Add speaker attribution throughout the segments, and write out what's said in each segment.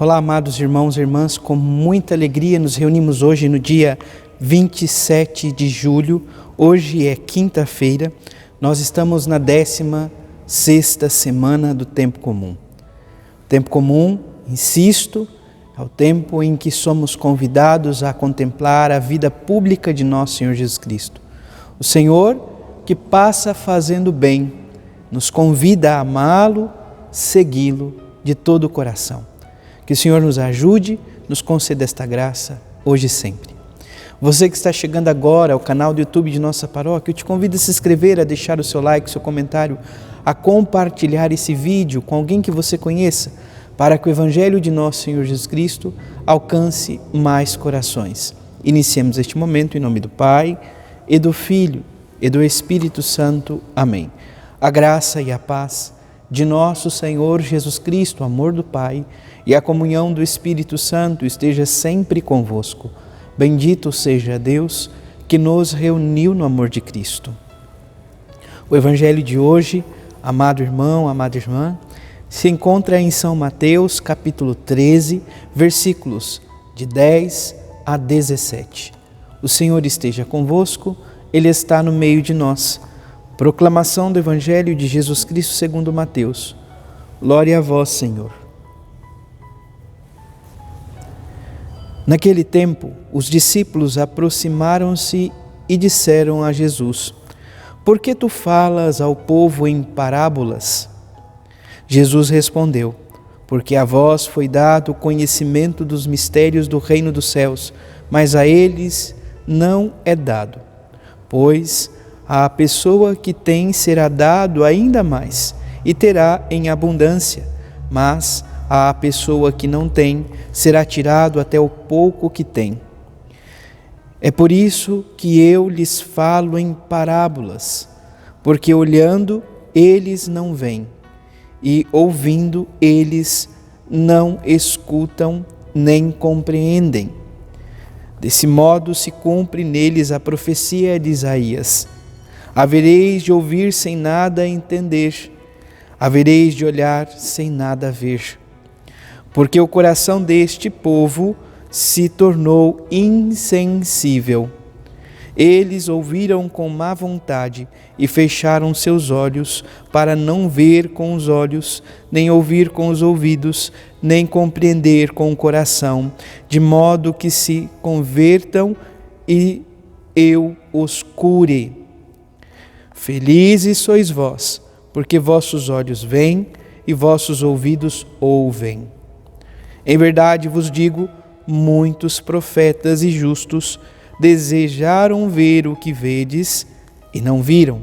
Speaker 1: Olá, amados irmãos e irmãs, com muita alegria nos reunimos hoje no dia 27 de julho, hoje é quinta-feira, nós estamos na 16ª semana do Tempo Comum. O Tempo Comum, insisto, é o tempo em que somos convidados a contemplar a vida pública de nosso Senhor Jesus Cristo. O Senhor que passa fazendo bem, nos convida a amá-lo, segui-lo de todo o coração. Que o Senhor nos ajude, nos conceda esta graça, hoje e sempre. Você que está chegando agora ao canal do YouTube de nossa paróquia, eu te convido a se inscrever, a deixar o seu like, o seu comentário, a compartilhar esse vídeo com alguém que você conheça, para que o Evangelho de nosso Senhor Jesus Cristo alcance mais corações. Iniciemos este momento em nome do Pai, e do Filho, e do Espírito Santo. Amém. A graça e a paz de nosso Senhor Jesus Cristo, o amor do Pai e a comunhão do Espírito Santo esteja sempre convosco. Bendito seja Deus que nos reuniu no amor de Cristo. O Evangelho de hoje, amado irmão, amada irmã, se encontra em São Mateus, capítulo 13, versículos de 10 a 17. O Senhor esteja convosco, Ele está no meio de nós. Proclamação do Evangelho de Jesus Cristo segundo Mateus. Glória a vós, Senhor. Naquele tempo, os discípulos aproximaram-se e disseram a Jesus: Por que tu falas ao povo em parábolas? Jesus respondeu: Porque a vós foi dado o conhecimento dos mistérios do reino dos céus, mas a eles não é dado. Pois à pessoa que tem será dado ainda mais, e terá em abundância, mas à pessoa que não tem será tirado até o pouco que tem. É por isso que eu lhes falo em parábolas, porque olhando eles não veem, e ouvindo eles não escutam nem compreendem. Desse modo se cumpre neles a profecia de Isaías: havereis de ouvir sem nada entender, havereis de olhar sem nada ver. Porque o coração deste povo se tornou insensível. Eles ouviram com má vontade e fecharam seus olhos para não ver com os olhos, nem ouvir com os ouvidos, nem compreender com o coração, de modo que se convertam e eu os cure. Felizes sois vós, porque vossos olhos veem e vossos ouvidos ouvem. Em verdade vos digo, muitos profetas e justos desejaram ver o que vedes e não viram,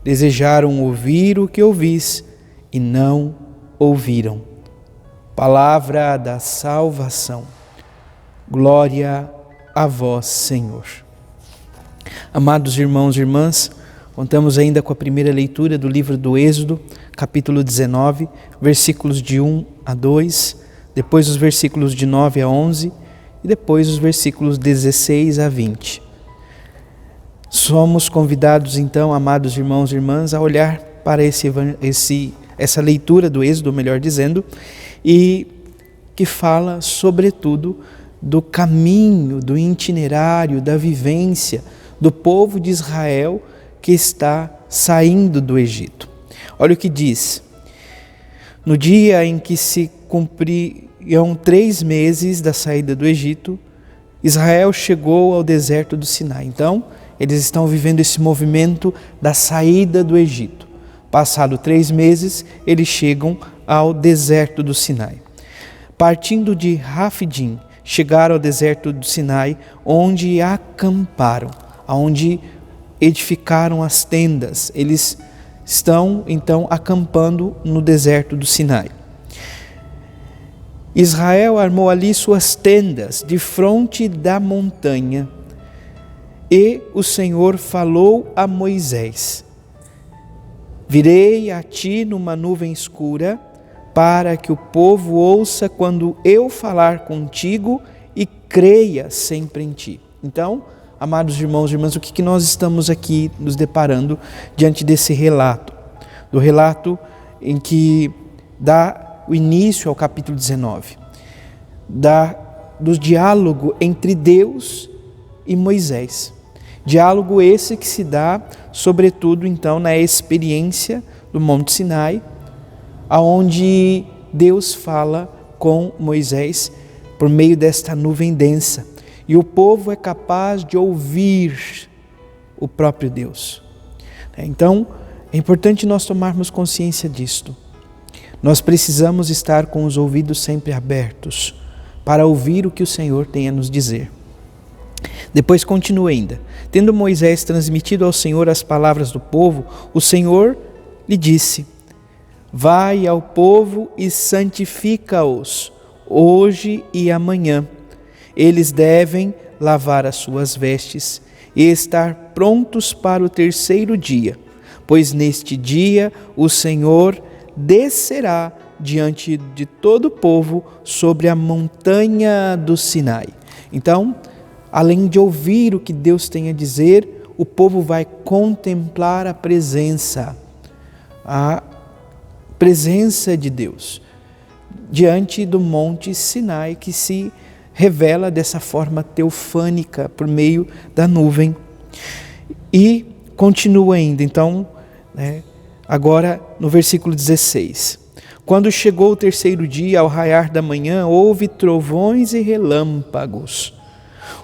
Speaker 1: desejaram ouvir o que ouvis e não ouviram. Palavra da salvação. Glória a vós, Senhor. Amados irmãos e irmãs, contamos ainda com a primeira leitura do livro do Êxodo, capítulo 19, versículos de 1 a 2, depois os versículos de 9 a 11 e depois os versículos 16 a 20. Somos convidados então, amados irmãos e irmãs, a olhar para essa leitura do Êxodo, melhor dizendo, e que fala sobretudo do caminho, do itinerário, da vivência do povo de Israel que está saindo do Egito. Olha o que diz: no dia em que se cumpriam 3 meses da saída do Egito, Israel chegou ao deserto do Sinai. Então, eles estão vivendo esse movimento da saída do Egito. Passado 3 meses, eles chegam ao deserto do Sinai. Partindo de Rafidim, chegaram ao deserto do Sinai, onde acamparam, onde edificaram as tendas. Eles estão, então, acampando no deserto do Sinai. Israel armou ali suas tendas, defronte da montanha, e o Senhor falou a Moisés: Virei a ti numa nuvem escura, para que o povo ouça quando eu falar contigo e creia sempre em ti. Então, amados irmãos e irmãs, o que nós estamos aqui nos deparando diante desse relato? Do relato em que dá o início ao capítulo 19. do diálogo entre Deus e Moisés. Diálogo esse que se dá, sobretudo, então, na experiência do Monte Sinai, aonde Deus fala com Moisés por meio desta nuvem densa. E o povo é capaz de ouvir o próprio Deus. Então, é importante nós tomarmos consciência disto. Nós precisamos estar com os ouvidos sempre abertos para ouvir o que o Senhor tem a nos dizer. Depois continua ainda. Tendo Moisés transmitido ao Senhor as palavras do povo, o Senhor lhe disse: vai ao povo e santifica-os, hoje e amanhã. Eles devem lavar as suas vestes e estar prontos para o terceiro dia, pois neste dia o Senhor descerá diante de todo o povo sobre a montanha do Sinai. Então, além de ouvir o que Deus tem a dizer, o povo vai contemplar a presença de Deus diante do Monte Sinai, que se revela dessa forma teofânica por meio da nuvem. E continua ainda, então, agora no versículo 16. Quando chegou o terceiro dia, ao raiar da manhã, houve trovões e relâmpagos.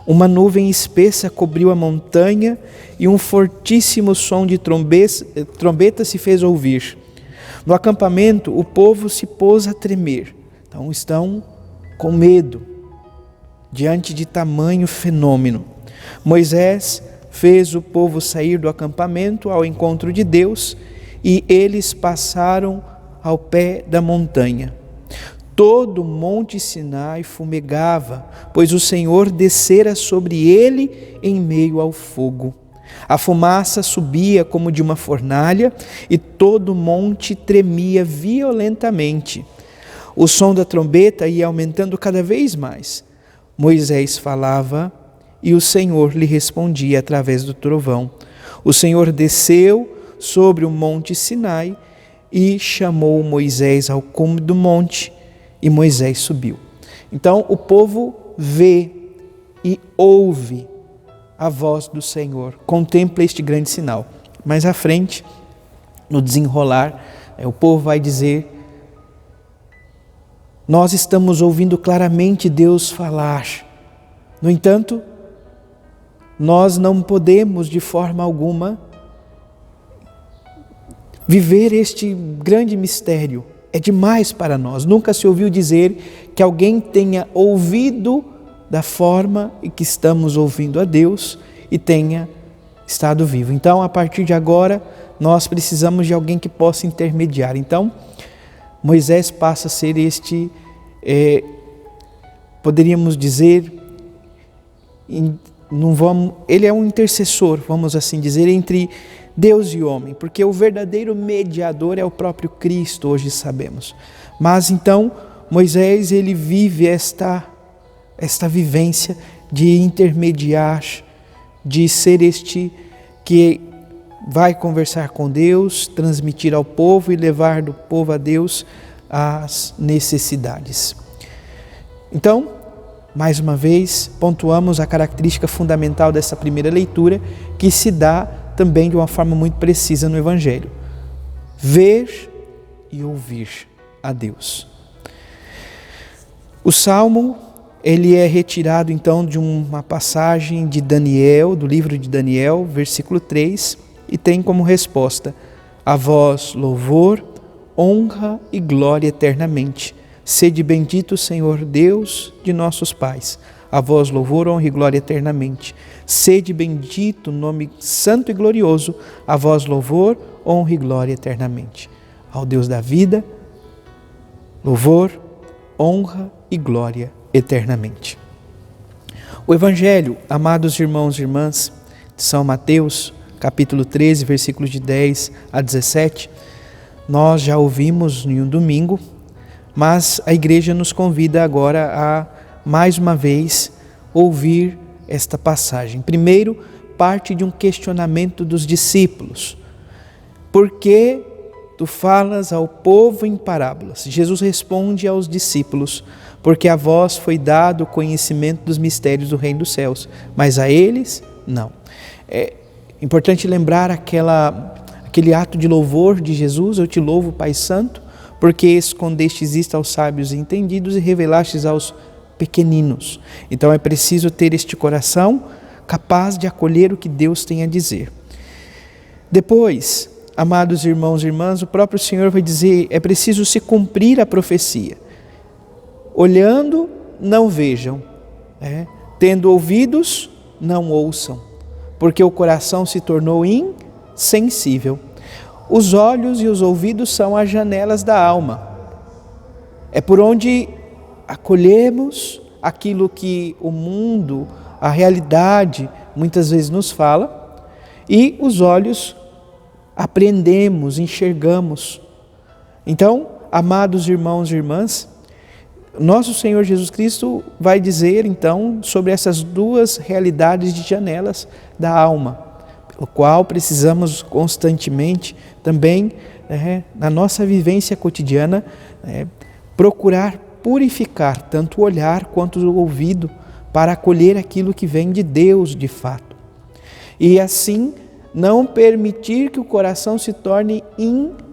Speaker 1: Uma nuvem espessa cobriu a montanha e um fortíssimo som de trombeta se fez ouvir. No acampamento, o povo se pôs a tremer. Então estão com medo diante de tamanho fenômeno. Moisés fez o povo sair do acampamento ao encontro de Deus e eles passaram ao pé da montanha. Todo o Monte Sinai fumegava, pois o Senhor descera sobre ele em meio ao fogo. A fumaça subia como de uma fornalha e todo o monte tremia violentamente. O som da trombeta ia aumentando cada vez mais. Moisés falava e o Senhor lhe respondia através do trovão. O Senhor desceu sobre o Monte Sinai e chamou Moisés ao cume do monte, e Moisés subiu. Então o povo vê e ouve a voz do Senhor, contempla este grande sinal. Mais à frente, no desenrolar, o povo vai dizer: nós estamos ouvindo claramente Deus falar. No entanto, nós não podemos de forma alguma viver este grande mistério. É demais para nós. Nunca se ouviu dizer que alguém tenha ouvido da forma em que estamos ouvindo a Deus e tenha estado vivo. Então, a partir de agora, nós precisamos de alguém que possa intermediar. Então, Moisés passa a ser poderíamos dizer, ele é um intercessor, vamos assim dizer, entre Deus e homem, porque o verdadeiro mediador é o próprio Cristo, hoje sabemos. Mas então, Moisés, ele vive esta vivência de intermediar, de ser este que vai conversar com Deus, transmitir ao povo e levar do povo a Deus as necessidades. Então, mais uma vez, pontuamos a característica fundamental dessa primeira leitura, que se dá também de uma forma muito precisa no Evangelho: ver e ouvir a Deus. O Salmo, ele é retirado então de uma passagem de Daniel, do livro de Daniel, versículo 3, e tem como resposta: a vós louvor, honra e glória eternamente. Sede bendito, Senhor Deus de nossos pais. A vós louvor, honra e glória eternamente. Sede bendito, nome santo e glorioso. A vós louvor, honra e glória eternamente. Ao Deus da vida, louvor, honra e glória eternamente. O Evangelho, amados irmãos e irmãs, de São Mateus, capítulo 13, versículos de 10 a 17, nós já ouvimos em um domingo, mas a igreja nos convida agora a, mais uma vez, ouvir esta passagem. Primeiro, parte de um questionamento dos discípulos. Por que tu falas ao povo em parábolas? Jesus responde aos discípulos: porque a vós foi dado o conhecimento dos mistérios do reino dos céus, mas a eles não. É importante lembrar aquele ato de louvor de Jesus: eu te louvo, Pai Santo, porque escondestes isto aos sábios e entendidos e revelastes aos pequeninos. Então é preciso ter este coração capaz de acolher o que Deus tem a dizer. Depois, amados irmãos e irmãs, o próprio Senhor vai dizer: é preciso se cumprir a profecia. Olhando, não vejam, tendo ouvidos, não ouçam, porque o coração se tornou insensível. Os olhos e os ouvidos são as janelas da alma. É por onde acolhemos aquilo que o mundo, a realidade, muitas vezes nos fala, e os olhos aprendemos, enxergamos. Então, amados irmãos e irmãs, nosso Senhor Jesus Cristo vai dizer então sobre essas duas realidades de janelas da alma, pelo qual precisamos constantemente também, na nossa vivência cotidiana, procurar purificar tanto o olhar quanto o ouvido para acolher aquilo que vem de Deus de fato. E assim não permitir que o coração se torne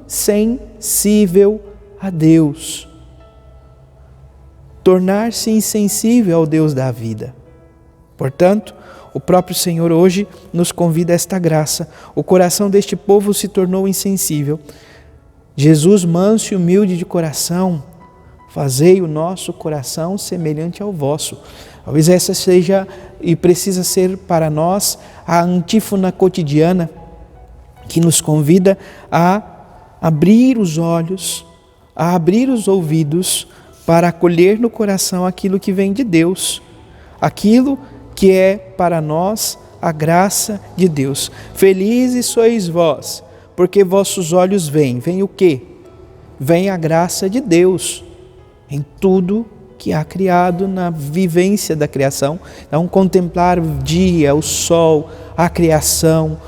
Speaker 1: insensível a Deus. Tornar-se insensível ao Deus da vida. Portanto, o próprio Senhor hoje nos convida a esta graça. O coração deste povo se tornou insensível. Jesus, manso e humilde de coração, fazei o nosso coração semelhante ao vosso. Talvez essa seja e precisa ser para nós a antífona cotidiana que nos convida a abrir os olhos, a abrir os ouvidos para acolher no coração aquilo que vem de Deus, aquilo que é para nós a graça de Deus. Felizes sois vós, porque vossos olhos veem. Vem o quê? Vem a graça de Deus em tudo que há criado, na vivência da criação. Então, contemplar o dia, o sol, a criação,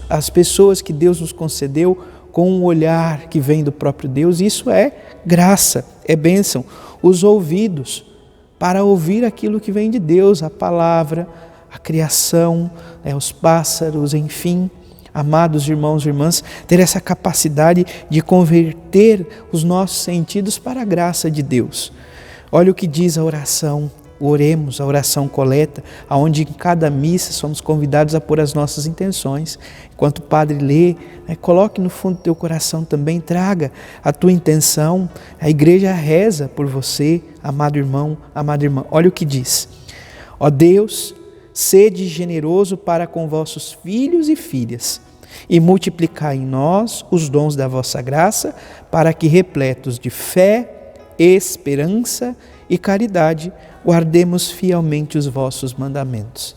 Speaker 1: as pessoas que Deus nos concedeu com um olhar que vem do próprio Deus, isso é graça, é bênção. Os ouvidos, para ouvir aquilo que vem de Deus, a palavra, a criação, os pássaros, enfim. Amados irmãos e irmãs, ter essa capacidade de converter os nossos sentidos para a graça de Deus. Olha o que diz a oração, oremos, a oração coleta, onde em cada missa somos convidados a pôr as nossas intenções. Enquanto o padre lê, coloque no fundo do teu coração também, traga a tua intenção. A igreja reza por você, amado irmão, amada irmã. Olha o que diz: ó Deus, sede generoso para com vossos filhos e filhas, e multiplicai em nós os dons da vossa graça, para que, repletos de fé, esperança e caridade, guardemos fielmente os vossos mandamentos.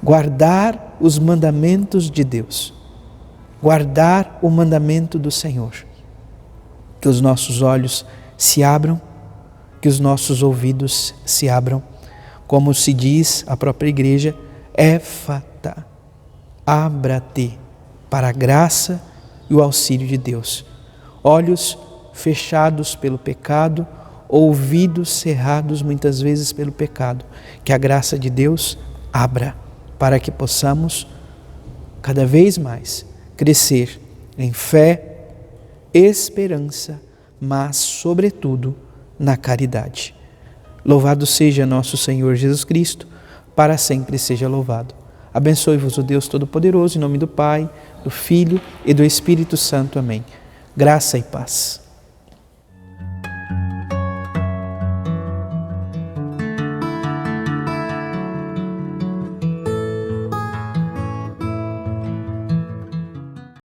Speaker 1: Guardar os mandamentos de Deus, guardar o mandamento do Senhor. Que os nossos olhos se abram, que os nossos ouvidos se abram, como se diz a própria igreja, éfata, abra-te para a graça e o auxílio de Deus. Olhos fechados pelo pecado, ouvidos cerrados muitas vezes pelo pecado. Que a graça de Deus abra para que possamos cada vez mais crescer em fé, esperança, mas sobretudo na caridade. Louvado seja nosso Senhor Jesus Cristo, para sempre seja louvado. Abençoe-vos o Deus Todo-Poderoso, em nome do Pai, do Filho e do Espírito Santo. Amém. Graça e paz.